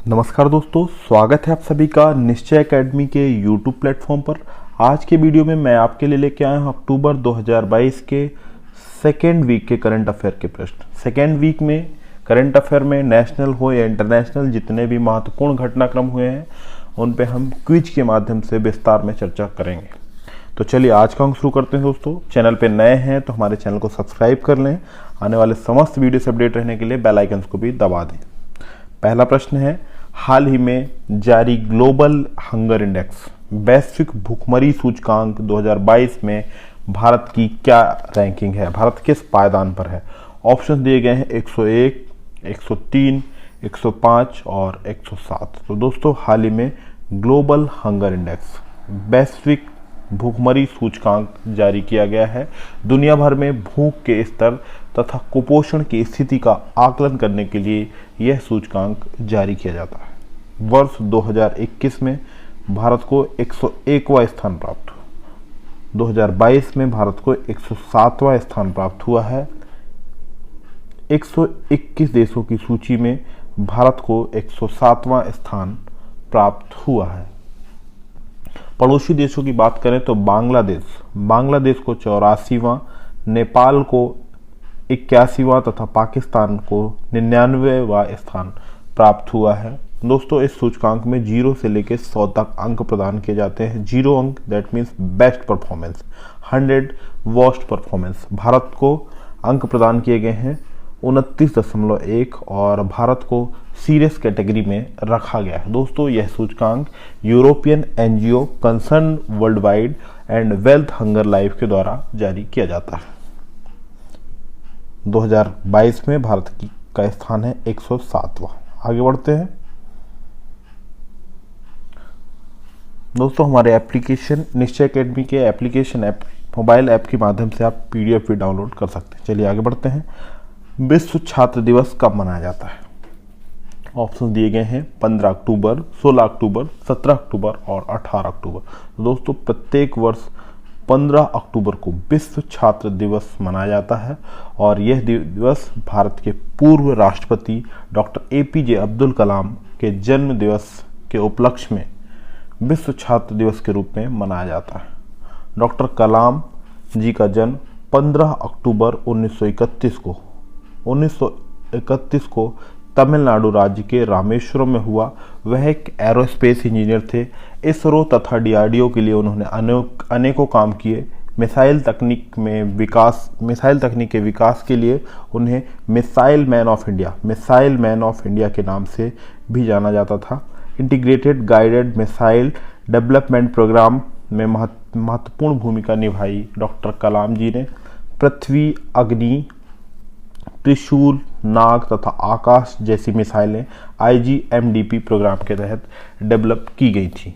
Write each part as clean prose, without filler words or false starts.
नमस्कार दोस्तों, स्वागत है आप सभी का निश्चय एकेडमी के यूट्यूब प्लेटफॉर्म पर। आज के वीडियो में मैं आपके लिए लेके आया हूँ अक्टूबर 2022 के सेकेंड वीक के करंट अफेयर के प्रश्न। सेकेंड वीक में करंट अफेयर में नेशनल हो या इंटरनेशनल जितने भी महत्वपूर्ण घटनाक्रम हुए हैं उन पे हम क्विज के माध्यम से विस्तार में चर्चा करेंगे। तो चलिए आज का अंक शुरू करते हैं दोस्तों। चैनल पे नए हैं तो हमारे चैनल को सब्सक्राइब कर लें। आने वाले समस्त वीडियो से अपडेट रहने के लिए बेल आइकन को भी दबा दें। पहला प्रश्न है, हाल ही में जारी ग्लोबल हंगर इंडेक्स वैश्विक भूखमरी सूचकांक 2022 में भारत की क्या रैंकिंग है, भारत किस पायदान पर है। ऑप्शन दिए गए हैं 101, 103, 105 और 107। तो दोस्तों हाल ही में ग्लोबल हंगर इंडेक्स वैश्विक भूखमरी सूचकांक जारी किया गया है। दुनिया भर में भूख के स्तर तथा कुपोषण की स्थिति का आकलन करने के लिए यह सूचकांक जारी किया जाता है। वर्ष 2021 में भारत को 101वां स्थान प्राप्त हुआ। 2022 में भारत को 107वां स्थान प्राप्त हुआ है। 121 देशों की सूची में भारत को 107वां स्थान प्राप्त हुआ है। पड़ोसी देशों की बात करें तो बांग्लादेश को 84वां, नेपाल को 81वां तथा पाकिस्तान को 99वां स्थान प्राप्त हुआ है। दोस्तों इस सूचकांक में 0 से लेकर 100 तक अंक प्रदान किए जाते हैं। 0 अंक that means best performance, 100 worst performance. Bharat को अंक प्रदान किए गए हैं 29.1 और भारत को सीरियस कैटेगरी में रखा गया है। दोस्तों यह सूचकांक European NGO concern world wide and wealth hunger life के द्वारा जारी किया जाता है। 2022 में भारत का स्थान है 107वां। आगे बढ़ते हैं दोस्तों। हमारे एप्लीकेशन निश्चय एकेडमी के एप्लीकेशन मोबाइल ऐप के माध्यम से आप पीडीएफ भी डाउनलोड कर सकते हैं। चलिए आगे बढ़ते हैं। विश्व छात्र दिवस कब मनाया जाता है। ऑप्शन दिए गए हैं 15 अक्टूबर, 16 अक्टूबर, 17 अक्टूबर और 18 अक्टूबर। तो दोस्तों प्रत्येक वर्ष 15 अक्टूबर को विश्व छात्र दिवस मनाया जाता है और यह दिवस भारत के पूर्व राष्ट्रपति डॉक्टर एपीजे अब्दुल कलाम के जन्म दिवस के उपलक्ष्य में विश्व छात्र दिवस के रूप में मनाया जाता है। डॉक्टर कलाम जी का जन्म 15 अक्टूबर 1931 को तमिलनाडु राज्य के रामेश्वरम में हुआ। वह एक एरोस्पेस इंजीनियर थे। इसरो तथा डीआरडीओ के लिए उन्होंने अनेकों काम किए। मिसाइल तकनीक के विकास के लिए उन्हें मिसाइल मैन ऑफ इंडिया के नाम से भी जाना जाता था। Integrated guided missile development programme में महत्वपूर्ण भूमिका निभाई डॉक्टर कलाम जी ने। पृथ्वी, अग्नि, त्रिशूल, नाग तथा आकाश जैसी मिसाइलें IGMDP प्रोग्राम के तहत डेवलप की गई थी।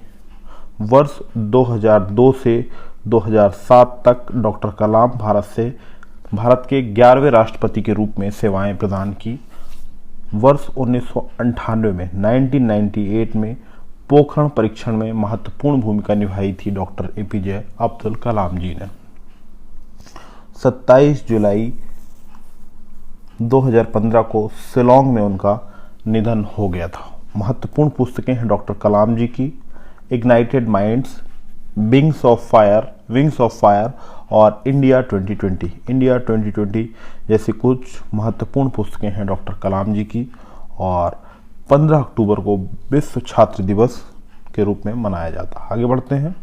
वर्ष 2002 से 2007 तक डॉक्टर कलाम भारत के 11वें राष्ट्रपति के रूप में सेवाएं प्रदान की। वर्ष 1998 में पोखरण परीक्षण में महत्वपूर्ण भूमिका निभाई थी डॉक्टर एपीजे अब्दुल कलाम जी ने। 27 जुलाई 2015 को शिलोंग में उनका निधन हो गया था। महत्वपूर्ण पुस्तकें हैं डॉक्टर कलाम जी की ignited minds, wings of fire और इंडिया 2020 जैसी कुछ महत्वपूर्ण पुस्तकें हैं डॉक्टर कलाम जी की। और 15 अक्टूबर को विश्व छात्र दिवस के रूप में मनाया जाता है। आगे बढ़ते हैं।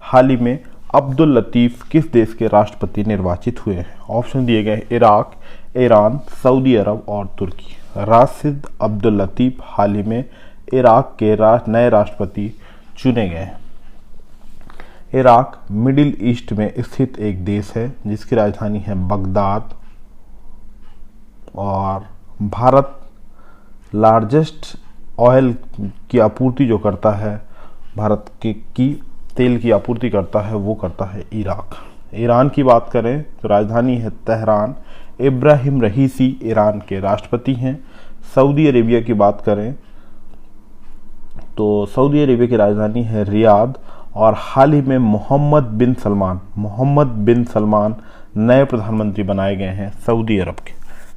हाल ही में अब्दुल लतीफ किस देश के राष्ट्रपति निर्वाचित हुए हैं। ऑप्शन दिए गए इराक, ईरान, सऊदी अरब और तुर्की। राशिद अब्दुल लतीफ हाल ही में इराक के नए राष्ट्रपति चुने गए हैं। इराक मिडिल ईस्ट में स्थित एक देश है जिसकी राजधानी है बगदाद और भारत लार्जेस्ट ऑयल की आपूर्ति जो करता है, भारत की तेल की आपूर्ति करता है वो करता है इराक। ईरान की बात करें तो राजधानी है तेहरान। इब्राहिम रईसी ईरान के राष्ट्रपति हैं। सऊदी अरेबिया की बात करें तो सऊदी अरेबिया की राजधानी है रियाद और हाल ही में मोहम्मद बिन सलमान नए प्रधानमंत्री बनाए गए हैं सऊदी अरब के।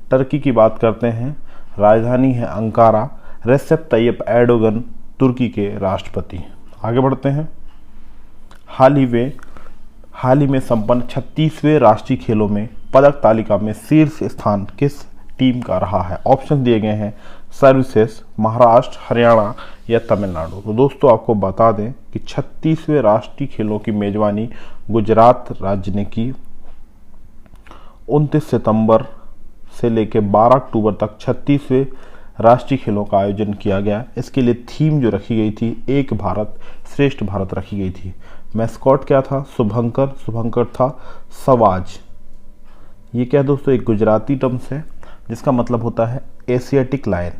टर्की की बात करते हैं, राजधानी है अंकारा। रेसेप तैयप एर्डोगन तुर्की के राष्ट्रपति। आगे बढ़ते हैं। हाल ही में संपन्न 36वें राष्ट्रीय खेलों में पदक तालिका में शीर्ष स्थान किस टीम का रहा है? ऑप्शन दिए गए हैं सर्विसेज, महाराष्ट्र, हरियाणा या तमिलनाडु। तो दोस्तों आपको बता दें कि 36वें राष्ट्रीय खेलों की मेजबानी गुजरात राज्य ने की। 29 सितंबर से लेकर 12 अक्टूबर तक 36वें राष्ट्रीय खेलों का आयोजन किया गया। इसके लिए थीम जो रखी गई थी, एक भारत श्रेष्ठ भारत रखी गई थी। मैस्कॉट क्या था? शुभंकर था सवाज। ये क्या दोस्तों? एक गुजराती टर्म्स है जिसका मतलब होता है एशियाटिक लायन।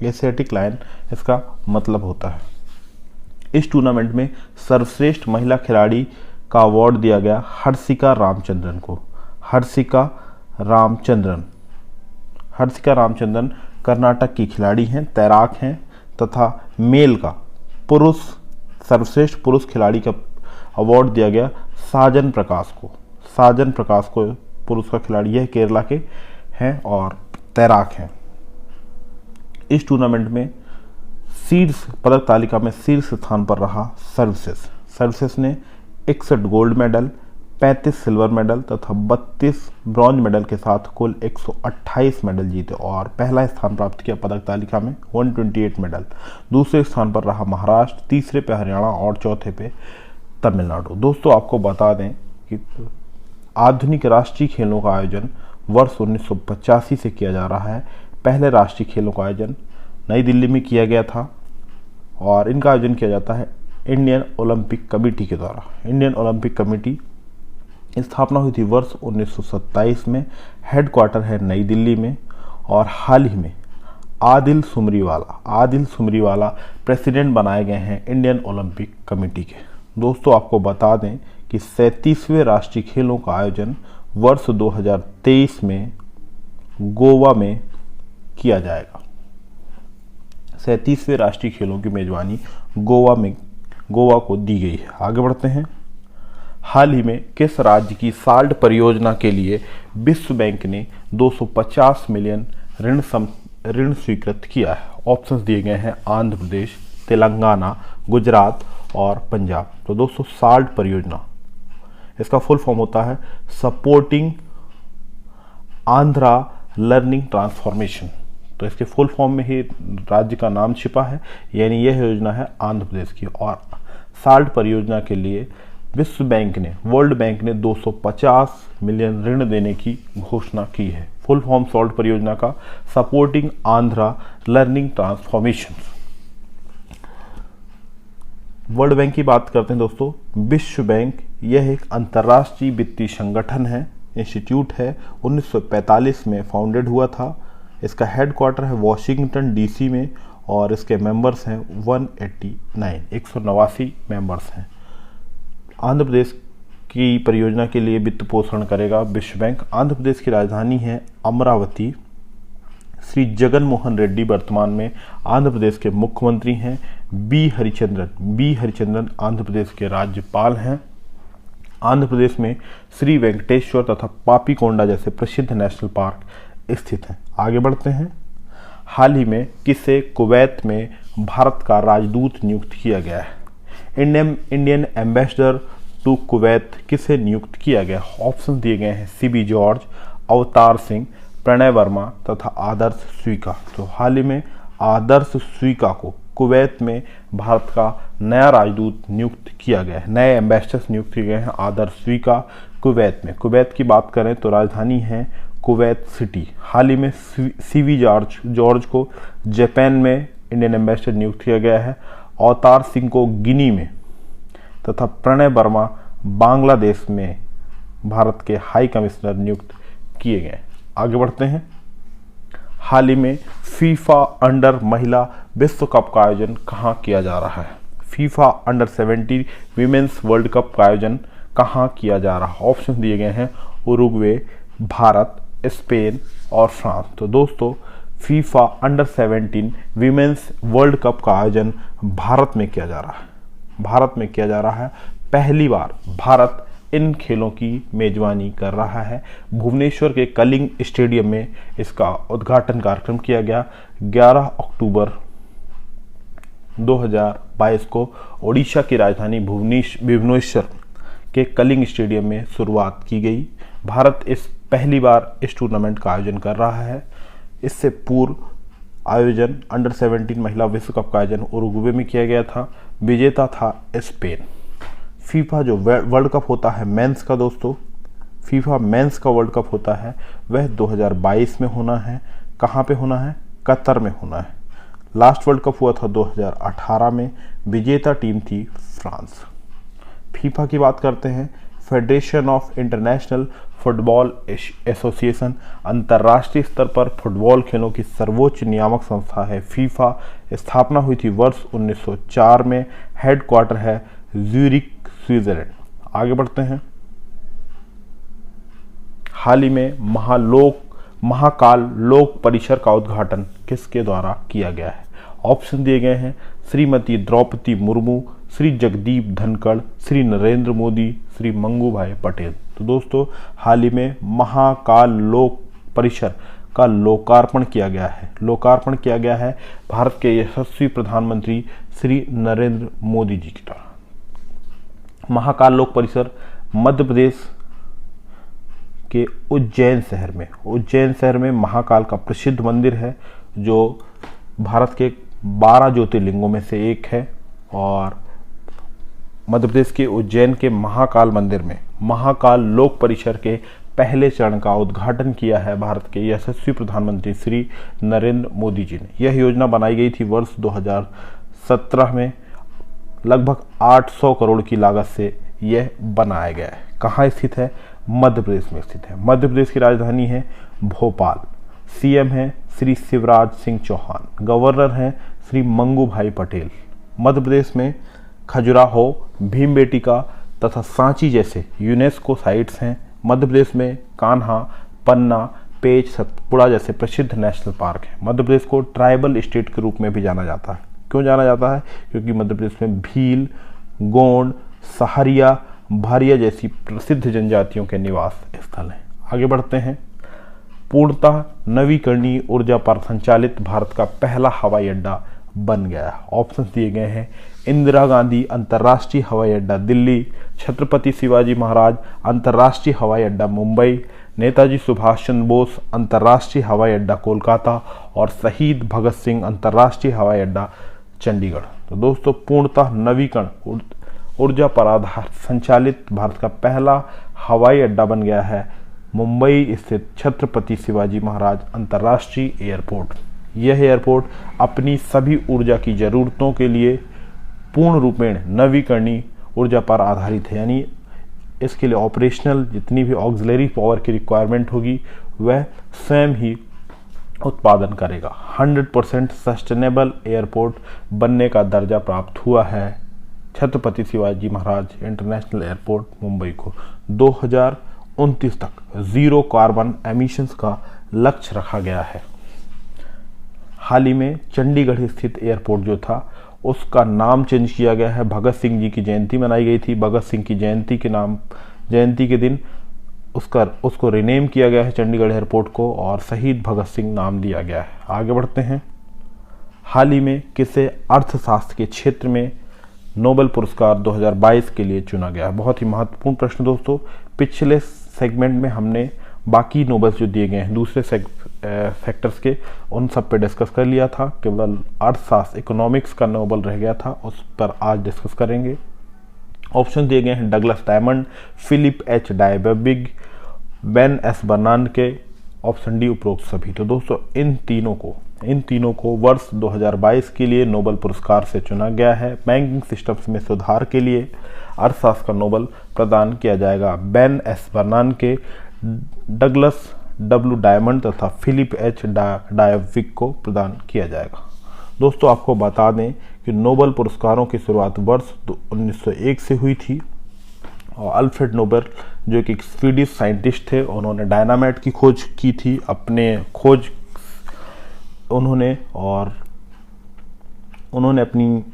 एशियाटिक लायन इसका मतलब होता है। इस टूर्नामेंट में सर्वश्रेष्ठ महिला खिलाड़ी का अवार्ड दिया गया हर्षिका रामचंद्रन को। हर्षिका रामचंद्रन कर्नाटक की खिलाड़ी हैं, तैराक हैं तथा मेल का सर्वश्रेष्ठ पुरुष खिलाड़ी का अवार्ड दिया गया साजन प्रकाश को पुरुष का खिलाड़ी, यह केरला के हैं और तैराक हैं। इस टूर्नामेंट में पदक तालिका में शीर्ष स्थान पर रहा सर्विसेज ने 61 गोल्ड मेडल, 35 सिल्वर मेडल तथा 32 ब्रॉन्ज मेडल के साथ कुल 128 मेडल जीते और पहला स्थान प्राप्त किया पदक तालिका में 128 मेडल। दूसरे स्थान पर रहा महाराष्ट्र, तीसरे पे हरियाणा और चौथे पे तमिलनाडु। दोस्तों आपको बता दें कि आधुनिक राष्ट्रीय खेलों का आयोजन वर्ष 1985 से किया जा रहा है। पहले राष्ट्रीय खेलों का आयोजन नई दिल्ली में किया गया था और इनका आयोजन किया जाता है इंडियन ओलंपिक कमेटी के द्वारा। इंडियन ओलंपिक कमेटी स्थापना हुई थी वर्ष 1927 में। हेडक्वार्टर है नई दिल्ली में और हाल ही में आदिल सुमरीवाला प्रेसिडेंट बनाए गए हैं इंडियन ओलंपिक कमेटी के। दोस्तों आपको बता दें कि 37वें राष्ट्रीय खेलों का आयोजन वर्ष 2023 में गोवा में किया जाएगा। 37वें राष्ट्रीय खेलों की मेजबानी गोवा को दी गई है। आगे बढ़ते हैं। हाल ही में किस राज्य की साल्ट परियोजना के लिए विश्व बैंक ने 250 मिलियन ऋण स्वीकृत किया है? ऑप्शंस दिए गए हैं आंध्र प्रदेश, तेलंगाना, गुजरात और पंजाब। तो दोस्तों साल्ट परियोजना, इसका फुल फॉर्म होता है सपोर्टिंग आंध्रा लर्निंग ट्रांसफॉर्मेशन। तो इसके फुल फॉर्म में ही राज्य का नाम छिपा है, यानी यह योजना है आंध्र प्रदेश की। और साल्ट परियोजना के लिए वर्ल्ड बैंक ने 250 मिलियन ऋण देने की घोषणा की है। फुल फॉर्म सॉल्ट परियोजना का supporting Andhra learning transformation. World bank की बात करते हैं दोस्तों। विश्व बैंक यह एक अंतर्राष्ट्रीय वित्तीय संगठन है, इंस्टीट्यूट है। 1945 में फाउंडेड हुआ था। इसका हेडक्वार्टर है वॉशिंगटन डीसी में और इसके मेंबर्स हैं 189 मेंबर्स हैं। आंध्र प्रदेश की परियोजना के लिए वित्त पोषण करेगा विश्व बैंक। आंध्र प्रदेश की राजधानी है अमरावती। श्री जगन मोहन रेड्डी वर्तमान में आंध्र प्रदेश के मुख्यमंत्री हैं। बी हरिचंद्रन आंध्र प्रदेश के राज्यपाल हैं। आंध्र प्रदेश में श्री वेंकटेश्वर तथा पापी कोंडा जैसे प्रसिद्ध नेशनल पार्क स्थित हैं। आगे बढ़ते हैं। हाल ही में किसे कुवैत में भारत का राजदूत नियुक्त किया गया है? इंडियन एम्बेसडर टू कुवैत किसे नियुक्त किया गया? ऑप्शन दिए गए हैं सीबी जॉर्ज, अवतार सिंह, प्रणय वर्मा तथा आदर्श स्वीका। तो हाल ही में आदर्श स्वीका को कुवैत में भारत का नया राजदूत नियुक्त किया गया है। नए एम्बेसडर्स नियुक्त किए गए हैं आदर्श स्वीका कुवैत में। कुवैत की बात करें तो राजधानी है कुवैत सिटी। हाल ही में सीवी जॉर्ज को जापान में इंडियन एम्बेसडर नियुक्त किया गया है। अवतार सिंह को गिनी में तथा प्रणय वर्मा बांग्लादेश में भारत के हाई कमिश्नर नियुक्त किए गए। आगे बढ़ते हैं। हाल ही में फीफा अंडर महिला विश्व कप का आयोजन कहाँ किया जा रहा है? FIFA under 17 women's world cup का आयोजन कहाँ किया जा रहा है? ऑप्शन दिए गए हैं उरुग्वे, भारत, स्पेन और फ्रांस। तो दोस्तों FIFA under 17 women's world cup का आयोजन भारत में किया जा रहा है। पहली बार भारत इन खेलों की मेजबानी कर रहा है। भुवनेश्वर के कलिंग स्टेडियम में इसका उद्घाटन कार्यक्रम किया गया 11 अक्टूबर 2022 को ओडिशा की राजधानी भुवनेश्वर के कलिंग स्टेडियम में शुरुआत की गई। भारत पहली बार इस टूर्नामेंट का आयोजन कर रहा है। इससे पूर्व आयोजन अंडर 17 महिला विश्व कप का आयोजन उरुग्वे में किया गया था। विजेता था स्पेन। फीफा जो वर्ल्ड कप होता है मेंस का दोस्तों, फीफा मेंस का वर्ल्ड कप होता है, वह 2022 में होना है। कहाँ पे होना है? कतर में होना है। लास्ट वर्ल्ड कप हुआ था 2018 में। विजेता टीम थी फ्रांस। फीफा की बात करते हैं। Federation of international football association अंतर्राष्ट्रीय स्तर पर फुटबॉल खेलों की सर्वोच्च नियामक संस्था है। फीफा स्थापना हुई थी वर्ष 1904 में। हेडक्वार्टर है ज्यूरिख, स्विट्जरलैंड। आगे बढ़ते हैं। हाल ही में महाकाल लोक परिसर का उद्घाटन किसके द्वारा किया गया है? ऑप्शन दिए गए हैं श्रीमती द्रौपदी मुर्मू, श्री जगदीप धनखड़, श्री नरेंद्र मोदी, श्री मंगू भाई पटेल। तो दोस्तों हाल ही में महाकाल लोक परिसर का लोकार्पण किया गया है भारत के यशस्वी प्रधानमंत्री श्री नरेंद्र मोदी जी की द्वारा। महाकाल लोक परिसर मध्य प्रदेश के उज्जैन शहर में महाकाल का प्रसिद्ध मंदिर है, जो भारत के 12 ज्योतिर्लिंगों में से एक है। और मध्य प्रदेश के उज्जैन के महाकाल मंदिर में महाकाल लोक परिसर के पहले चरण का उद्घाटन किया है भारत के यशस्वी प्रधानमंत्री श्री नरेंद्र मोदी जी ने। यह योजना बनाई गई थी वर्ष 2017 में। लगभग 800 करोड़ की लागत से यह बनाया गया है। कहाँ स्थित है? मध्य प्रदेश में स्थित है। मध्य प्रदेश की राजधानी है भोपाल। सीएम है श्री शिवराज सिंह चौहान। गवर्नर हैं श्री मंगू भाई पटेल। मध्य प्रदेश में खजुराहो, भीमबेटका तथा सांची जैसे यूनेस्को साइट्स हैं। मध्य प्रदेश में कान्हा, पन्ना, पेच, सतपुड़ा जैसे प्रसिद्ध नेशनल पार्क हैं। मध्य प्रदेश को ट्राइबल स्टेट के रूप में भी जाना जाता है। क्यों जाना जाता है? क्योंकि मध्य प्रदेश में भील, गोंड, सहारिया, भारिया जैसी प्रसिद्ध जनजातियों के निवास स्थल हैं। आगे बढ़ते हैं। पूर्णतः नवीकरणीय ऊर्जा पर संचालित भारत का पहला हवाई अड्डा बन गया है। ऑप्शन दिए गए हैं इंदिरा गांधी अंतर्राष्ट्रीय हवाई अड्डा दिल्ली, छत्रपति शिवाजी महाराज अंतर्राष्ट्रीय हवाई अड्डा मुंबई, नेताजी सुभाष चंद्र बोस अंतर्राष्ट्रीय हवाई अड्डा कोलकाता और शहीद भगत सिंह अंतर्राष्ट्रीय हवाई अड्डा चंडीगढ़। तो दोस्तों पूर्णतः नवीकरण ऊर्जा पर आधारित संचालित भारत का पहला हवाई अड्डा बन गया है मुंबई स्थित छत्रपति शिवाजी महाराज अंतर्राष्ट्रीय एयरपोर्ट। यह एयरपोर्ट अपनी सभी ऊर्जा की जरूरतों के लिए पूर्ण रूपेण नवीकरणीय ऊर्जा पर आधारित है। यानी इसके लिए ऑपरेशनल जितनी भी ऑक्सिलरी पावर की रिक्वायरमेंट होगी वह स्वयं ही उत्पादन करेगा। 100% सस्टेनेबल एयरपोर्ट बनने का दर्जा प्राप्त हुआ है छत्रपति शिवाजी महाराज इंटरनेशनल एयरपोर्ट मुंबई को। 2029 तक जीरो कार्बन एमिशंस का लक्ष्य रखा गया है। हाल ही में चंडीगढ़ स्थित एयरपोर्ट जो था उसका नाम चेंज किया गया है। भगत सिंह जी की जयंती मनाई गई थी। भगत सिंह की जयंती के दिन उसको रिनेम किया गया है चंडीगढ़ एयरपोर्ट को और शहीद भगत सिंह नाम दिया गया है। आगे बढ़ते हैं। हाल ही में किसे अर्थशास्त्र के क्षेत्र में नोबेल पुरस्कार 2022 के लिए चुना गया है? बहुत ही महत्वपूर्ण प्रश्न दोस्तों। पिछले सेगमेंट में हमने बाकी नोबेल्स जो दिए गए हैं दूसरे सेक्टर्स के उन सब पे डिस्कस कर लिया था। केवल अर्थशास्त्र इकोनॉमिक्स का नोबेल रह गया था, उस पर आज डिस्कस करेंगे। ऑप्शन दिए गए हैं Douglas Diamond, Philip H Dybvig, Ben S Bernanke, option D उपरोक्त सभी। तो दोस्तों इन तीनों को वर्ष 2022 के लिए नोबेल पुरस्कार से चुना गया है। बैंकिंग सिस्टम्स में सुधार के लिए अर्थशास्त्र का नोबेल प्रदान किया जाएगा Ben S बर्नानके, Douglas W diamond तथा फिलिप एच डायबेबिग को प्रदान किया जाएगा। दोस्तों आपको बता दें कि नोबेल पुरस्कारों की शुरुआत वर्ष 1901 से हुई थी और अल्फ्रेड नोबेल जो कि एक स्वीडिश साइंटिस्ट थे, उन्होंने डायनामाइट की खोज की थी। उन्होंने अपनी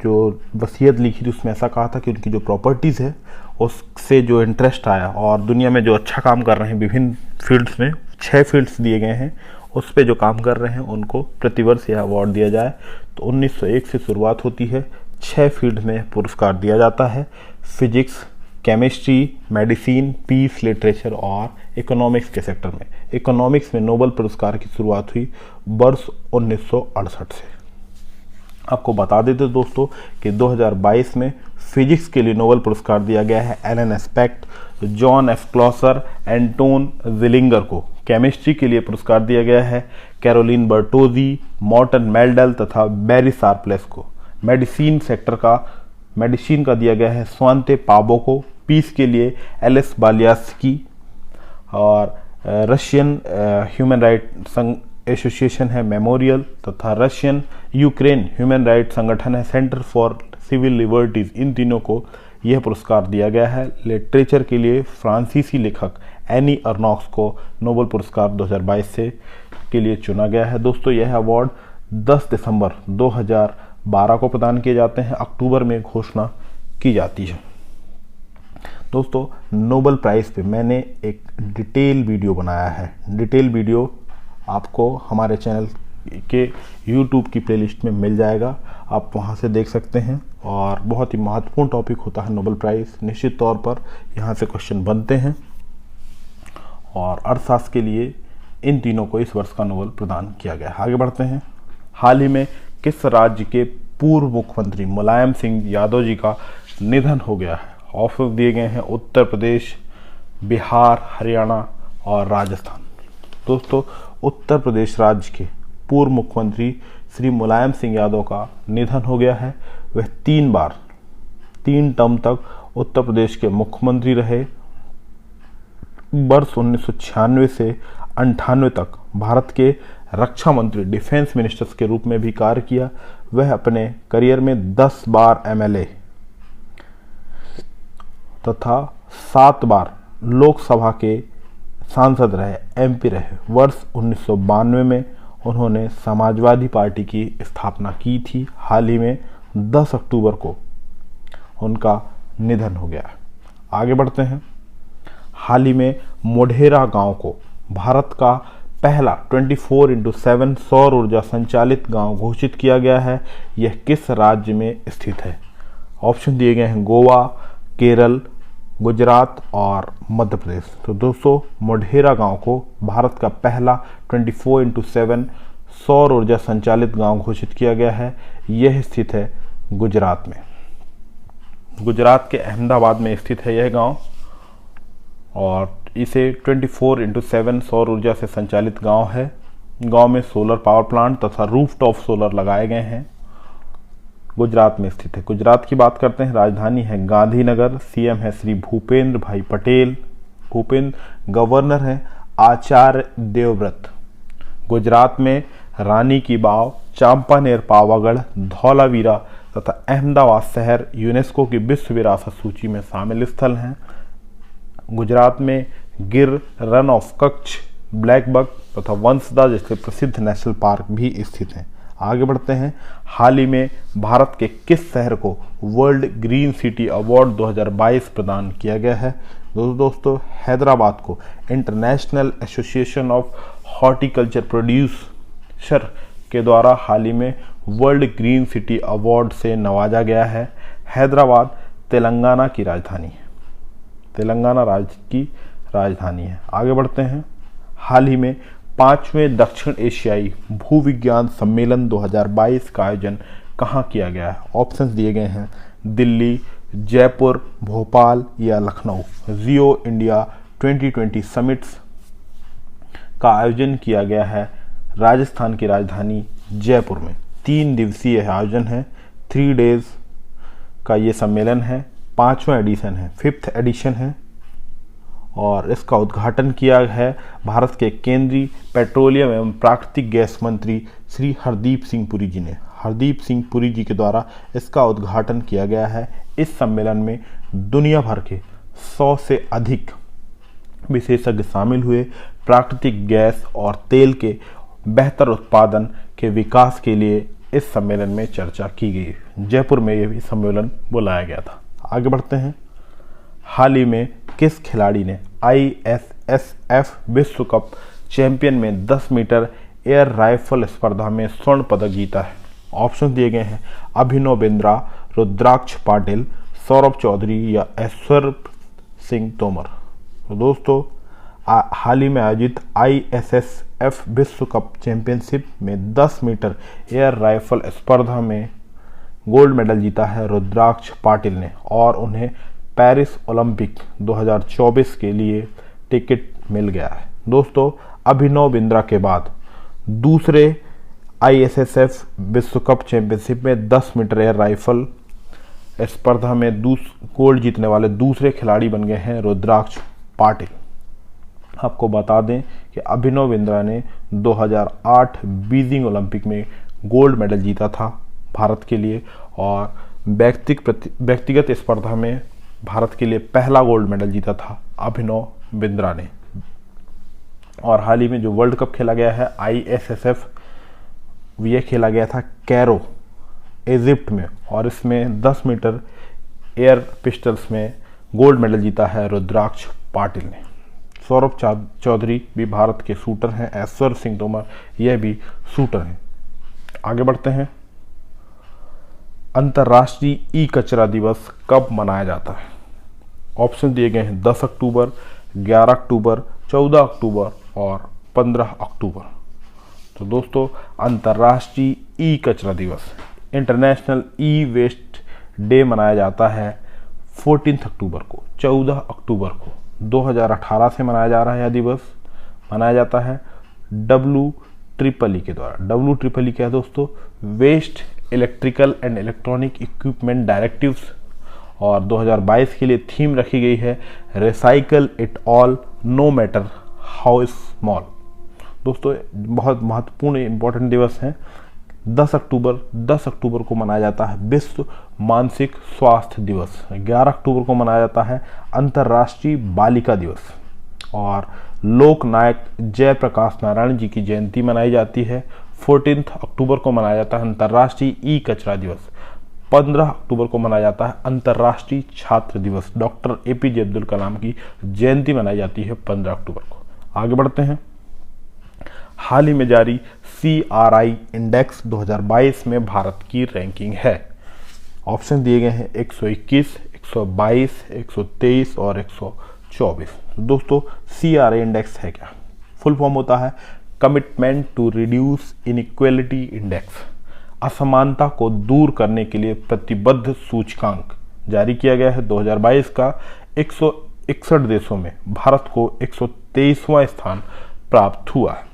जो वसीयत लिखी थी उसमें ऐसा कहा था कि उनकी जो प्रॉपर्टीज़ है उससे जो इंटरेस्ट आया और दुनिया में जो अच्छा काम कर रहे हैं विभिन्न फील्ड्स में 6 फील्ड्स दिए गए हैं उस पे जो काम कर रहे हैं उनको प्रतिवर्ष यह अवार्ड दिया जाए। तो 1901 से शुरुआत होती है। 6 फील्ड में पुरस्कार दिया जाता है, physics, chemistry, medicine, peace, literature और इकोनॉमिक्स के सेक्टर में। इकोनॉमिक्स में नोबेल पुरस्कार की शुरुआत हुई वर्ष 1968 से। आपको बता देते दोस्तों कि 2022 में फिजिक्स के लिए नोबेल पुरस्कार दिया गया है Alain Aspect, John F Clauser, Anton Zeilinger को। केमिस्ट्री के लिए पुरस्कार दिया गया है कैरोलिन बर्टोजी, मॉर्टन मेल्डल तथा बैरी शार्पलेस को। मेडिसिन का दिया गया है स्वांते पाबो को। पीस के लिए एलिस बालियास्की और रशियन ह्यूमन राइट एसोसिएशन है मेमोरियल तथा रशियन यूक्रेन ह्यूमन राइट संगठन है सेंटर फॉर सिविल लिबर्टीज। इन तीनों को यह पुरस्कार दिया गया है। लिटरेचर के लिए फ्रांसीसी लेखक एनी अर्नॉक्स को नोबेल पुरस्कार 2022 के लिए चुना गया है। दोस्तों यह अवार्ड 10 दिसंबर 2012 को प्रदान किए जाते हैं। अक्टूबर में घोषणा की जाती है। दोस्तों नोबेल प्राइज़ पे मैंने एक डिटेल वीडियो बनाया है। डिटेल वीडियो आपको हमारे चैनल के YouTube की प्लेलिस्ट में मिल जाएगा, आप वहां से देख सकते हैं। और बहुत ही महत्वपूर्ण टॉपिक होता है नोबेल प्राइज़। निश्चित तौर पर यहाँ से क्वेश्चन बनते हैं और अर्थशास्त्र के लिए इन तीनों को इस वर्ष का नोबेल प्रदान किया गया। आगे बढ़ते हैं। हाल ही में किस राज्य के पूर्व मुख्यमंत्री मुलायम सिंह यादव जी का निधन हो गया है? ऑप्शन दिए गए हैं उत्तर प्रदेश, बिहार, हरियाणा और राजस्थान। दोस्तों उत्तर प्रदेश राज्य के पूर्व मुख्यमंत्री श्री मुलायम सिंह यादव का निधन हो गया है। वह 3 टर्म तक उत्तर प्रदेश के मुख्यमंत्री रहे। वर्ष 1996 से 98 तक भारत के रक्षा मंत्री, डिफेंस मिनिस्टर्स के रूप में भी कार्य किया। वह अपने करियर में 10 बार MLA तथा 7 बार लोकसभा के सांसद रहे, MP रहे। वर्ष 1992 में उन्होंने समाजवादी पार्टी की स्थापना की थी। हाल ही में 10 अक्टूबर को उनका निधन हो गया। आगे बढ़ते हैं। हाल ही में मोढेरा गांव को भारत का पहला 24/7 सौर ऊर्जा संचालित गांव घोषित किया गया है। यह किस राज्य में स्थित है? ऑप्शन दिए गए हैं गोवा, केरल, गुजरात और मध्य प्रदेश। तो दोस्तों मोढेरा गांव को भारत का पहला 24/7 सौर ऊर्जा संचालित गांव घोषित किया गया है। यह स्थित है गुजरात में। गुजरात के अहमदाबाद में स्थित है यह गांव और इसे 24/7 सौर ऊर्जा से संचालित गांव है। गांव में सोलर पावर प्लांट तथा रूफटॉप सोलर लगाए गए हैं। गुजरात में स्थित है। गुजरात की बात करते हैं। राजधानी है गांधीनगर। CM है श्री भूपेंद्र भाई पटेल। गवर्नर है आचार्य देवव्रत। गुजरात में रानी की बाव, चांपानेर, पावागढ़, धौलावीरा तथा अहमदाबाद शहर यूनेस्को की विश्व विरासत सूची में शामिल स्थल हैं। गुजरात में Gir, Rann of Kutch, blackbuck तथा वंशदा जैसे प्रसिद्ध नेशनल पार्क भी स्थित हैं। आगे बढ़ते हैं। हाल ही में भारत के किस शहर को वर्ल्ड ग्रीन सिटी अवार्ड 2022 प्रदान किया गया है? दोस्तों हैदराबाद को international association of horticulture producer के द्वारा हाल ही में वर्ल्ड ग्रीन सिटी अवार्ड से नवाजा गया है। हैदराबाद तेलंगाना की राजधानी है। तेलंगाना राज्य की राजधानी है। आगे बढ़ते हैं। हाल ही में 5वें दक्षिण एशियाई भूविज्ञान सम्मेलन 2022 का आयोजन कहाँ किया गया है? ऑप्शंस दिए गए हैं दिल्ली, जयपुर, भोपाल या लखनऊ। रियो इंडिया 2020 समिट्स का आयोजन किया गया है राजस्थान की राजधानी जयपुर में। 3 दिवसीय आयोजन है। 3 डेज का ये सम्मेलन है। 5वां एडिशन है, 5th एडिशन है और इसका उद्घाटन किया है भारत के केंद्रीय पेट्रोलियम एवं प्राकृतिक गैस मंत्री श्री हरदीप सिंह पुरी जी ने। हरदीप सिंह पुरी जी के द्वारा इसका उद्घाटन किया गया है। इस सम्मेलन में दुनिया भर के 100 से अधिक विशेषज्ञ शामिल हुए। प्राकृतिक गैस और तेल के बेहतर उत्पादन के विकास के लिए इस सम्मेलन में चर्चा की गई। जयपुर में यह भी सम्मेलन बुलाया गया था। आगे बढ़ते हैं। हाल ही में किस खिलाड़ी ने ISSF विश्व कप चैंपियन में 10 मीटर एयर राइफल स्पर्धा में स्वर्ण पदक जीता है? ऑप्शन दिए गए हैं अभिनव बिंद्रा, रुद्राक्ष पाटिल, सौरभ चौधरी या ऐश्वर्य सिंह तोमर। तो दोस्तों हाल ही में आयोजित ISSF विश्व कप चैंपियनशिप में 10 मीटर एयर राइफल स्पर्धा में गोल्ड मेडल जीता है रुद्राक्ष पाटिल ने और उन्हें पेरिस ओलंपिक 2024 के लिए टिकट मिल गया है। दोस्तों अभिनव बिंद्रा के बाद दूसरे ISSF विश्व कप चैंपियनशिप में 10 मीटर एयर राइफल स्पर्धा में गोल्ड जीतने वाले दूसरे खिलाड़ी बन गए हैं रुद्राक्ष पाटिल। आपको बता दें कि अभिनव बिंद्रा ने 2008 बीजिंग ओलंपिक में गोल्ड मेडल जीता था भारत के लिए और व्यक्तिगत स्पर्धा में भारत के लिए पहला गोल्ड मेडल जीता था अभिनव बिंद्रा ने। और हाल ही में जो वर्ल्ड कप खेला गया है ISSF, यह खेला गया था कैरो इजिप्ट में और इसमें 10 मीटर एयर पिस्टल्स में गोल्ड मेडल जीता है रुद्राक्ष पाटिल ने। सौरभ चौधरी भी भारत के शूटर हैं, ऐश्वर्य सिंह तोमर यह भी शूटर हैं। आगे बढ़ते हैं। अंतर्राष्ट्रीय ई कचरा दिवस कब मनाया जाता है? ऑप्शन दिए गए हैं 10 अक्टूबर, 11 अक्टूबर, 14 अक्टूबर और 15 अक्टूबर। तो दोस्तों अंतर्राष्ट्रीय ई कचरा दिवस, इंटरनेशनल ई वेस्ट डे मनाया जाता है 14 अक्टूबर को, 14 अक्टूबर को 2018 से मनाया जा रहा है। यह दिवस मनाया जाता है WEEE के द्वारा। WEEE क्या है दोस्तों? Waste electrical and electronic equipment directives. और 2022 के लिए थीम रखी गई है recycle it all no matter how small. दोस्तों बहुत महत्वपूर्ण इंपॉर्टेंट दिवस है। 10 अक्टूबर को मनाया जाता है विश्व मानसिक स्वास्थ्य दिवस। 11 अक्टूबर को मनाया जाता है अंतर्राष्ट्रीय बालिका दिवस और लोक नायक जयप्रकाश नारायण जी की जयंती मनाई जाती है। 14 अक्टूबर को मनाया जाता है अंतर्राष्ट्रीय ई कचरा दिवस। 15 अक्टूबर को मनाया जाता है अंतर्राष्ट्रीय छात्र दिवस। डॉक्टर APJ अब्दुल कलाम की जयंती मनाई जाती है 15 अक्टूबर को। आगे बढ़ते हैं। हाल ही में जारी CRI इंडेक्स 2022 में भारत की रैंकिंग है। ऑप्शन दिए गए हैं 121, 122, 123 और 124। तो दोस्तों CRI इंडेक्स है क्या? फुल फॉर्म होता है commitment to reduce inequality index. असमानता को दूर करने के लिए प्रतिबद्ध सूचकांक जारी किया गया है 2022 का। 161 देशों में भारत को 123वां स्थान प्राप्त हुआ है।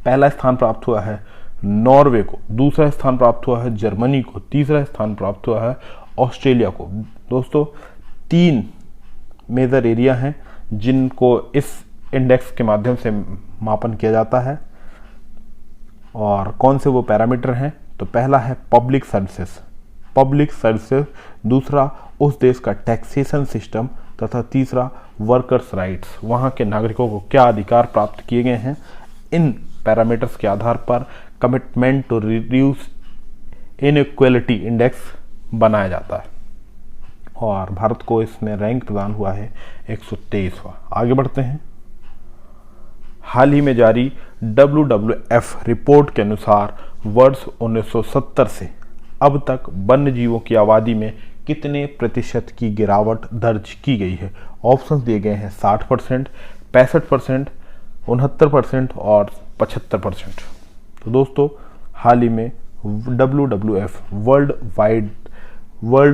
पहला स्थान प्राप्त हुआ है नॉर्वे को, दूसरा स्थान प्राप्त हुआ है जर्मनी को, तीसरा स्थान प्राप्त हुआ है ऑस्ट्रेलिया को। दोस्तों 3 मेजर एरिया हैं जिनको इस इंडेक्स के माध्यम से मापन किया जाता है। और कौन से वो पैरामीटर हैं? तो पहला है पब्लिक सर्विसेज, दूसरा उस देश का टैक्सेशन सिस्टम तथा तीसरा वर्कर्स राइट्स, वहाँ के नागरिकों को क्या अधिकार प्राप्त किए गए हैं। इन पैरामीटर्स के आधार पर commitment to reduce inequality index बनाया जाता है और भारत को इसमें रैंक प्रदान हुआ है 123वां। आगे बढ़ते हैं। हाल ही में जारी WWF रिपोर्ट के अनुसार वर्ष 1970 से अब तक वन्य जीवों की आबादी में कितने प्रतिशत की गिरावट दर्ज की गई है? ऑप्शन दिए गए हैं 60%, 65%, 69% और 75%। तो दोस्तों हाल ही में WWF world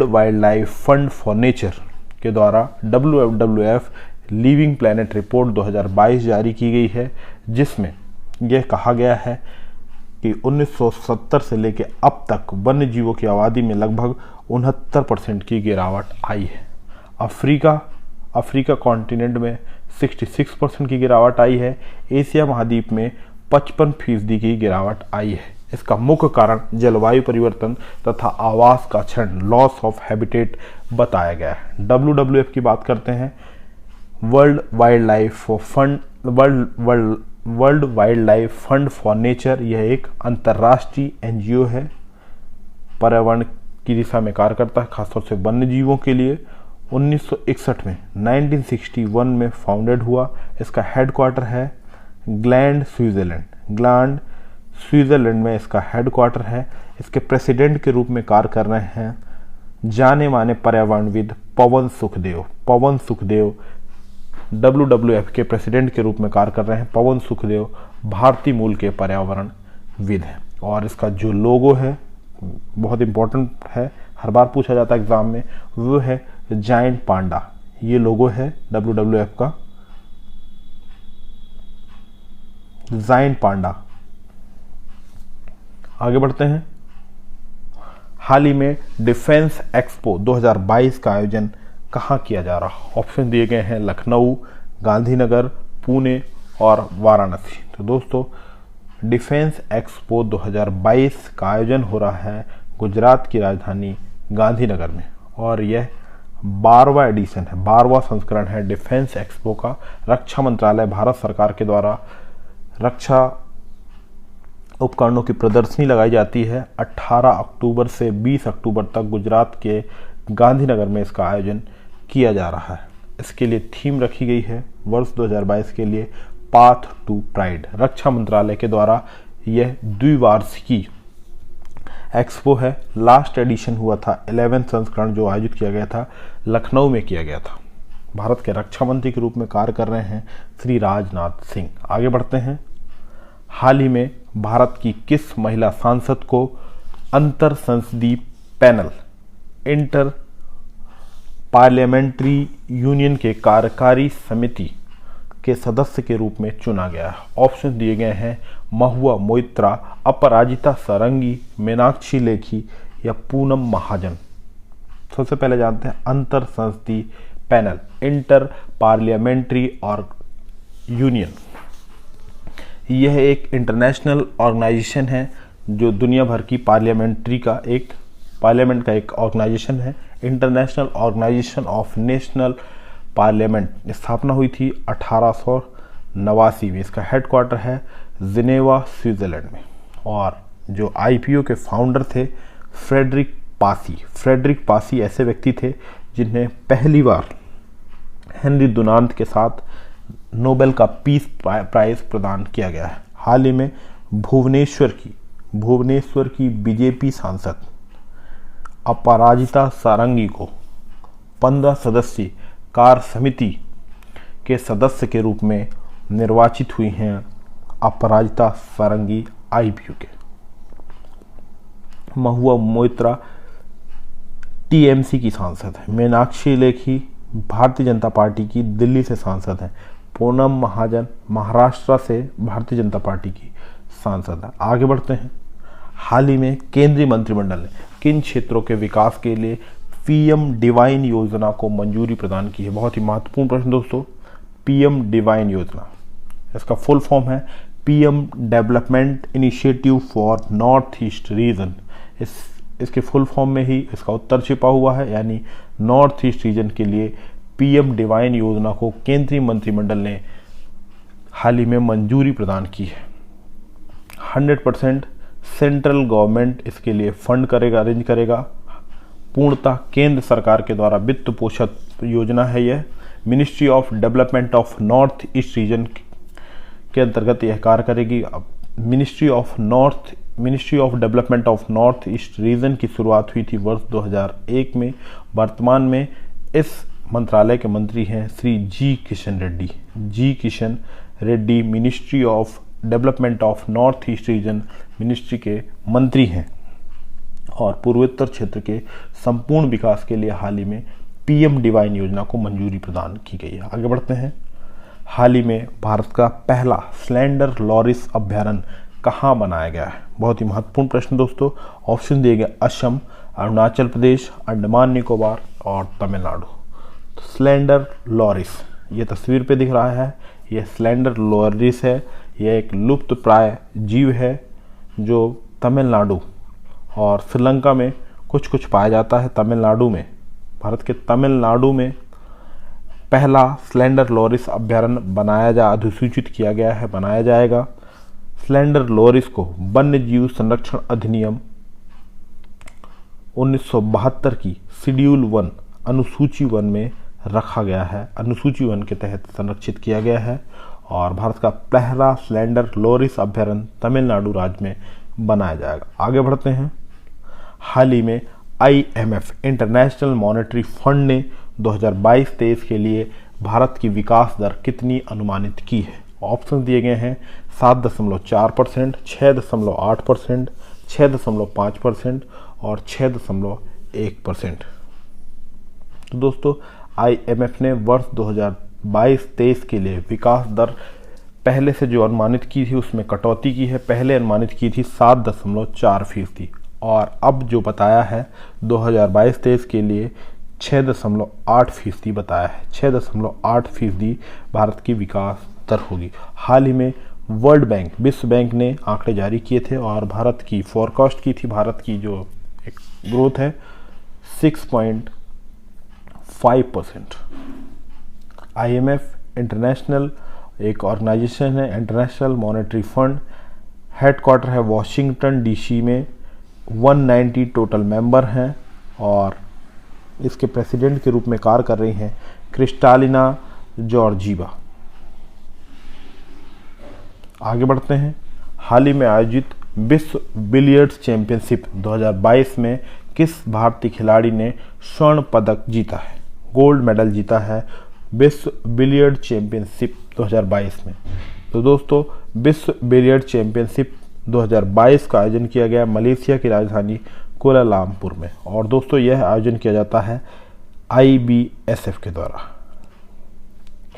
wild life fund for nature के द्वारा WWF लिविंग प्लैनेट रिपोर्ट 2022 जारी की गई है, जिसमें यह कहा गया है कि 1970 से लेकर अब तक वन्य जीवों की आबादी में लगभग 69% की गिरावट आई है। अफ्रीका कॉन्टिनेंट में 66% की गिरावट आई है। एशिया महाद्वीप में 55% की गिरावट आई है। इसका मुख्य कारण जलवायु परिवर्तन तथा आवास का क्षरण, लॉस ऑफ हैबिटेट बताया गया है। WWF की बात करते हैं। World wild life fund for nature, यह एक अंतर्राष्ट्रीय NGO है, पर्यावरण की दिशा में कार्य करता है, खासतौर से वन्य जीवों के लिए। 1961 में 1961 में फाउंडेड हुआ। इसका हेडक्वार्टर है ग्लैंड, स्विट्जरलैंड। ग्लांड स्विट्जरलैंड में इसका हेडक्वार्टर है। इसके प्रेसिडेंट के रूप में कार्य कर रहे हैं जाने माने पर्यावरणविद पवन सुखदेव। पवन सुखदेव WWF के प्रेसिडेंट के रूप में कार्य कर रहे हैं। पवन सुखदेव भारतीय मूल के पर्यावरणविद हैं। और इसका जो लोगो है बहुत इंपॉर्टेंट है, हर बार पूछा जाता है एग्जाम में, वो है जायंट पांडा। ये लोगो है WWF का, जायंट पांडा। आगे बढ़ते हैं। हाल ही में डिफेंस एक्सपो 2022 का आयोजन कहाँ किया जा रहा? ऑप्शन दिए गए हैं लखनऊ, गांधीनगर, पुणे और वाराणसी। तो दोस्तों डिफेंस एक्सपो 2022 का आयोजन हो रहा है गुजरात की राजधानी गांधीनगर में और यह 12वां एडिशन है, 12वां संस्करण है डिफेंस एक्सपो का। रक्षा मंत्रालय भारत सरकार के द्वारा रक्षा उपकरणों की प्रदर्शनी लगाई जाती है। 18 अक्टूबर से 20 अक्टूबर तक गुजरात के गांधीनगर में इसका आयोजन किया जा रहा है। इसके लिए थीम रखी गई है वर्ष 2022 के लिए पाथ टू प्राइड। रक्षा मंत्रालय के द्वारा यह द्विवार्षिकी एक्सपो है। लास्ट एडिशन हुआ था 11 संस्करण जो आयोजित किया गया था लखनऊ में किया गया था। भारत के रक्षा मंत्री के रूप में कार्य कर रहे हैं श्री राजनाथ सिंह। आगे बढ़ते हैं। हाल ही में भारत की किस महिला सांसद को अंतर संसदीय पैनल इंटर पार्लियामेंट्री यूनियन के कार्यकारी समिति के सदस्य के रूप में चुना गया है? ऑप्शन दिए गए हैं महुआ मोइत्रा, अपराजिता सारंगी, मीनाक्षी लेखी या पूनम महाजन। सबसे पहले जानते हैं अंतर संसदीय पैनल इंटर पार्लियामेंट्री और यूनियन। यह एक इंटरनेशनल ऑर्गेनाइजेशन है जो दुनिया भर की पार्लियामेंट का एक ऑर्गेनाइजेशन है। International organisation of national parliament स्थापना हुई थी 1889 में। इसका हेडक्वार्टर है जिनेवा स्विट्जरलैंड में। और जो IPO के फाउंडर थे फ्रेडरिक पासी ऐसे व्यक्ति थे जिन्हें पहली बार हेनरी डुनांत के साथ नोबेल का पीस प्राइज प्रदान किया गया है। हाल ही में भुवनेश्वर की बीजेपी सांसद अपराजिता सारंगी को 15 सदस्यीय कार्य समिति के सदस्य के रूप में निर्वाचित हुई हैं। अपराजिता सारंगी IPO के। महुआ मोइत्रा TMC की सांसद है। मीनाक्षी लेखी भारतीय जनता पार्टी की दिल्ली से सांसद है। पूनम महाजन महाराष्ट्र से भारतीय जनता पार्टी की सांसद है। आगे बढ़ते हैं। हाल ही में केंद्रीय मंत्रिमंडल ने किन क्षेत्रों के विकास के लिए PM डिवाइन योजना को मंजूरी प्रदान की है? बहुत ही महत्वपूर्ण प्रश्न दोस्तों। PM डिवाइन योजना, इसका फुल फॉर्म है PM development initiative for north east reason. इसके फुल फॉर्म में ही इसका उत्तर छिपा हुआ है, यानी नॉर्थ ईस्ट रीजन के लिए PM डिवाइन योजना को केंद्रीय मंत्रिमंडल ने हाल ही में मंजूरी प्रदान की है। 100% सेंट्रल गवर्नमेंट इसके लिए फंड अरेंज करेगा। पूर्णतः केंद्र सरकार के द्वारा वित्त पोषित योजना है यह। Ministry of development of north east reason के अंतर्गत यह कार्य करेगी। Ministry of development of north east reason की शुरुआत हुई थी वर्ष 2001 में। वर्तमान में इस मंत्रालय के मंत्री हैं Shri G Kishan Reddy ministry of development of north east region ministry के मंत्री हैं और पूर्वोत्तर क्षेत्र के संपूर्ण विकास के लिए हाल ही में PM डिवाइन योजना को मंजूरी प्रदान की गई है। आगे बढ़ते हैं। हाल ही में भारत का पहला स्लेंडर लॉरिस अभ्यारण्य कहाँ बनाया गया है? बहुत ही महत्वपूर्ण प्रश्न दोस्तों। ऑप्शन दिए गए असम, अरुणाचल प्रदेश, अंडमान निकोबार और तमिलनाडु। तो स्लेंडर लॉरिस ये तस्वीर पे दिख रहा है, यह स्लेंडर लॉरिस है। यह एक लुप्त प्राय जीव है जो तमिलनाडु और श्रीलंका में कुछ पाया जाता है। तमिलनाडु में, भारत के तमिलनाडु में पहला स्लेंडर लॉरिस अभ्यारण्य अधिसूचित किया गया है, बनाया जाएगा। स्लेंडर लॉरिस को वन्य जीव संरक्षण अधिनियम 1972 की शेड्यूल 1 अनुसूची 1 में रखा गया है। अनुसूची 1 के तहत संरक्षित किया गया है और भारत का पहला स्लेंडर लोरिस अभयारण्य तमिलनाडु राज्य में बनाया जाएगा। आगे बढ़ते हैं। हाल ही में IMF इंटरनेशनल मॉनेटरी फंड ने 2022-23 के लिए भारत की विकास दर कितनी अनुमानित की है? ऑप्शन दिए गए हैं 7.4%, 6.8%, 6.5% और 6.1%। तो दोस्तों IMF ने वर्ष 2022-23 के लिए विकास दर पहले से जो अनुमानित की थी उसमें कटौती की है। पहले अनुमानित की थी 7.4% और अब जो बताया है 2022-23 के लिए 6.8% बताया है। 6.8% भारत की विकास दर होगी। हाल ही में वर्ल्ड बैंक, विश्व बैंक ने आंकड़े जारी किए थे और भारत की फोरकास्ट की थी। भारत की जो एक ग्रोथ है 6.5%। IMF इंटरनेशनल एक ऑर्गेनाइजेशन है, इंटरनेशनल मॉनेटरी फंड, हेडक्वार्टर है वॉशिंगटन DC में। 190 टोटल मेंबर हैं और इसके प्रेसिडेंट के रूप में कार्य कर रही हैं क्रिस्टालिना जॉर्जीवा। आगे बढ़ते हैं। हाल ही में आयोजित विश्व बिलियर्ड्स चैंपियनशिप 2022 में किस भारतीय खिलाड़ी ने स्वर्ण पदक जीता है, गोल्ड मेडल जीता है विश्व बिलियर्ड चैंपियनशिप 2022 में? तो दोस्तों विश्व बिलियर्ड चैंपियनशिप 2022 का आयोजन किया गया मलेशिया की राजधानी कुआलालंपुर में और दोस्तों यह आयोजन किया जाता है IBSF के द्वारा,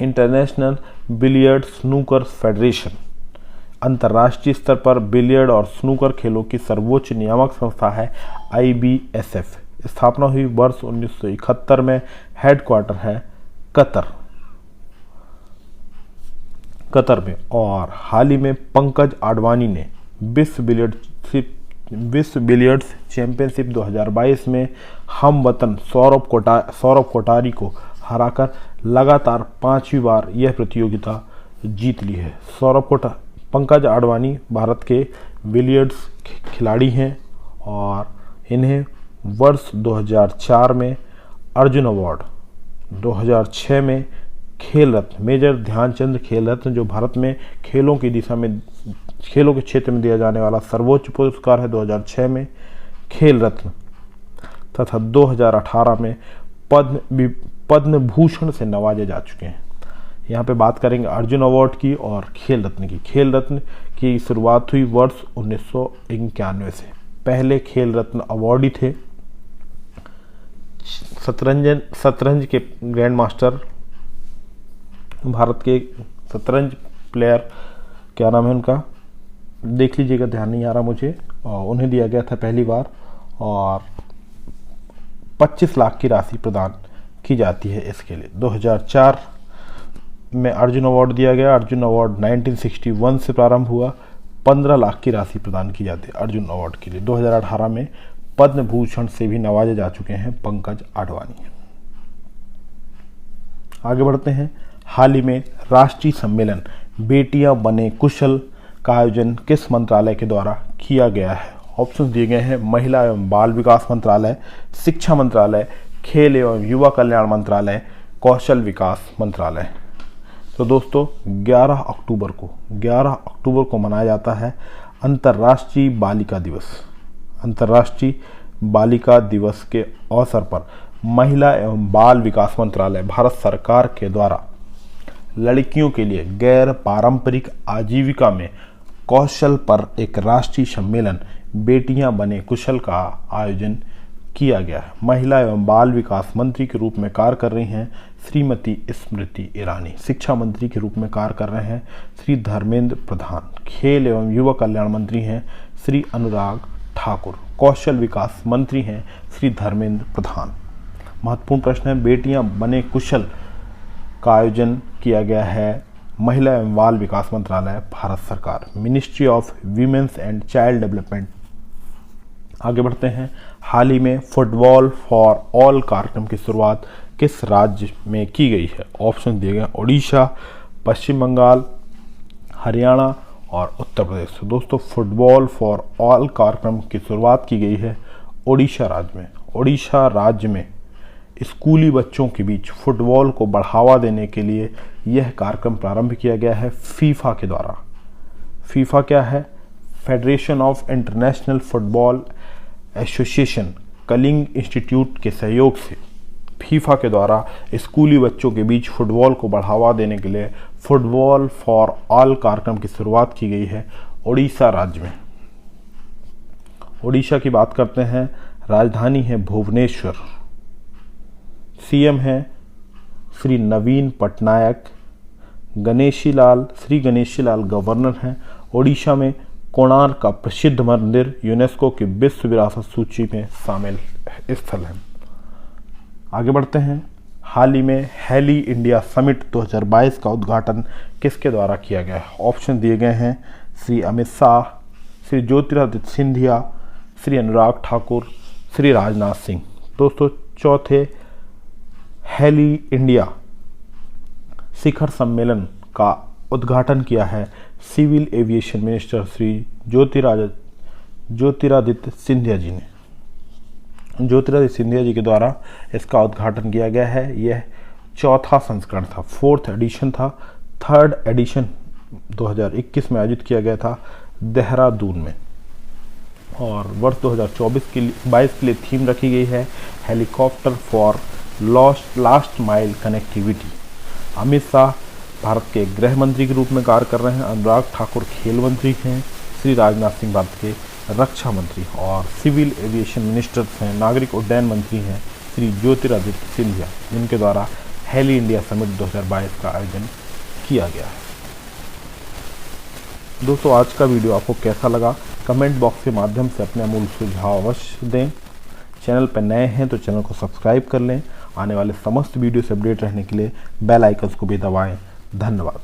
इंटरनेशनल बिलियर्ड स्नूकर फेडरेशन। अंतर्राष्ट्रीय स्तर पर बिलियर्ड और स्नूकर खेलों की सर्वोच्च नियामक संस्था है IBSF। स्थापना हुई वर्ष 1971 में। हेडक्वार्टर है कतर में और हाल ही में पंकज आडवाणी ने विश्व बिलियर्ड्स चैंपियनशिप 2022 में हमवतन सौरभ कोटारी को हराकर लगातार 5वीं बार यह प्रतियोगिता जीत ली है। पंकज आडवाणी भारत के बिलियर्ड्स खिलाड़ी हैं और इन्हें वर्ष 2004 में अर्जुन अवार्ड, 2006 में खेल रत्न, मेजर ध्यानचंद खेल रत्न जो भारत में खेलों की दिशा में, खेलों के क्षेत्र में दिया जाने वाला सर्वोच्च पुरस्कार है, 2006 में खेल रत्न तथा 2018 में पद्म भूषण से नवाजे जा चुके हैं। यहाँ पे बात करेंगे अर्जुन अवार्ड की और खेल रत्न की। खेल रत्न की शुरुआत हुई वर्ष 1991 से। पहले खेल रत्न अवार्डी थे शतरंज के ग्रैंड मास्टर, भारत के शतरंज प्लेयर, क्या नाम है उनका, देख लीजिएगा, ध्यान नहीं आ रहा मुझे, और उन्हें दिया गया था पहली बार और 25 लाख की राशि प्रदान की जाती है इसके लिए। 2004 में अर्जुन अवार्ड दिया गया। अर्जुन अवार्ड 1961 से प्रारंभ हुआ। 15 लाख की राशि प्रदान की जाती है अर्जुन अवार्ड के लिए। 2018 में पद्म भूषण से भी नवाजे जा चुके हैं पंकज आडवाणी। आगे बढ़ते हैं। हाल ही में राष्ट्रीय सम्मेलन बेटियां बने कुशल का आयोजन किस मंत्रालय के द्वारा किया गया है? ऑप्शन दिए गए हैं महिला एवं बाल विकास मंत्रालय, शिक्षा मंत्रालय, खेल एवं युवा कल्याण मंत्रालय, कौशल विकास मंत्रालय। तो दोस्तों 11 अक्टूबर को मनाया जाता है अंतर्राष्ट्रीय बालिका दिवस। अंतर्राष्ट्रीय बालिका दिवस के अवसर पर महिला एवं बाल विकास मंत्रालय भारत सरकार के द्वारा लड़कियों के लिए गैर पारंपरिक आजीविका में कौशल पर एक राष्ट्रीय सम्मेलन बेटियां बने कुशल का आयोजन किया गया है। महिला एवं बाल विकास मंत्री के रूप में कार्य कर रही हैं श्रीमती स्मृति ईरानी। शिक्षा मंत्री के रूप में कार्य कर रहे हैं श्री धर्मेंद्र प्रधान। खेल एवं युवा कल्याण मंत्री हैं श्री अनुराग ठाकुर। कौशल विकास मंत्री हैं श्री धर्मेंद्र प्रधान। महत्वपूर्ण प्रश्न है, बेटियां बने कुशल का आयोजन किया गया है महिला एवं बाल विकास मंत्रालय भारत सरकार, ministry of women's and child development. आगे बढ़ते हैं। हाल ही में फुटबॉल फॉर ऑल कार्यक्रम की शुरुआत किस राज्य में की गई है? ऑप्शन दिए गए ओडिशा, पश्चिम बंगाल, हरियाणा और उत्तर प्रदेश। तो दोस्तों फुटबॉल फॉर ऑल कार्यक्रम की शुरुआत की गई है ओडिशा राज्य में। ओडिशा राज्य में स्कूली बच्चों के बीच फुटबॉल को बढ़ावा देने के लिए यह कार्यक्रम प्रारंभ किया गया है फीफा के द्वारा। फीफा क्या है? Federation of international football association Kalinga institute के सहयोग से फीफा के द्वारा स्कूली बच्चों के बीच फुटबॉल को बढ़ावा देने के लिए फुटबॉल फॉर ऑल कार्यक्रम की शुरुआत की गई है उड़ीसा राज्य में। उड़ीसा की बात करते हैं, राजधानी है भुवनेश्वर, सीएम है श्री नवीन पटनायक, श्री गणेशी लाल गवर्नर हैं। उड़ीसा में कोणार्क का प्रसिद्ध मंदिर यूनेस्को की विश्व विरासत सूची में शामिल स्थल है। आगे बढ़ते हैं। हाल ही में हेली इंडिया समिट 2022 का उद्घाटन किसके द्वारा किया गया है? ऑप्शन दिए गए हैं श्री अमित शाह, श्री ज्योतिरादित्य सिंधिया, श्री अनुराग ठाकुर, श्री राजनाथ सिंह। दोस्तों, चौथे हेली इंडिया शिखर सम्मेलन का उद्घाटन किया है civil aviation minister Shri Jyotiraditya Scindia ji ने। ज्योतिरादित्य सिंधिया जी के द्वारा इसका उद्घाटन किया गया है। यह चौथा संस्करण था, 4th एडिशन था। 3rd एडिशन 2021 में आयोजित किया गया था देहरादून में। और वर्ष 2024-22 के लिए थीम रखी गई है helicopter for last mile connectivity. Amit Shah Bharat के गृह मंत्री के रूप में कार्य कर रहे हैं। अनुराग ठाकुर खेल मंत्री हैं। श्री राजनाथ सिंह भारत के रक्षा मंत्री और सिविल एविएशन मिनिस्टर हैं, नागरिक उड्डयन मंत्री हैं श्री ज्योतिरादित्य सिंधिया, जिनके द्वारा हेली इंडिया समिट 2022 का आयोजन किया गया है। दोस्तों, आज का वीडियो आपको कैसा लगा? कमेंट बॉक्स के माध्यम से अपने अमूल्य सुझाव अवश्य दें। चैनल पर नए हैं तो चैनल को सब्सक्राइब कर लें। आने वाले समस्त वीडियो से अपडेट रहने के लिए बेल आइकन को भी दबाएं। धन्यवाद।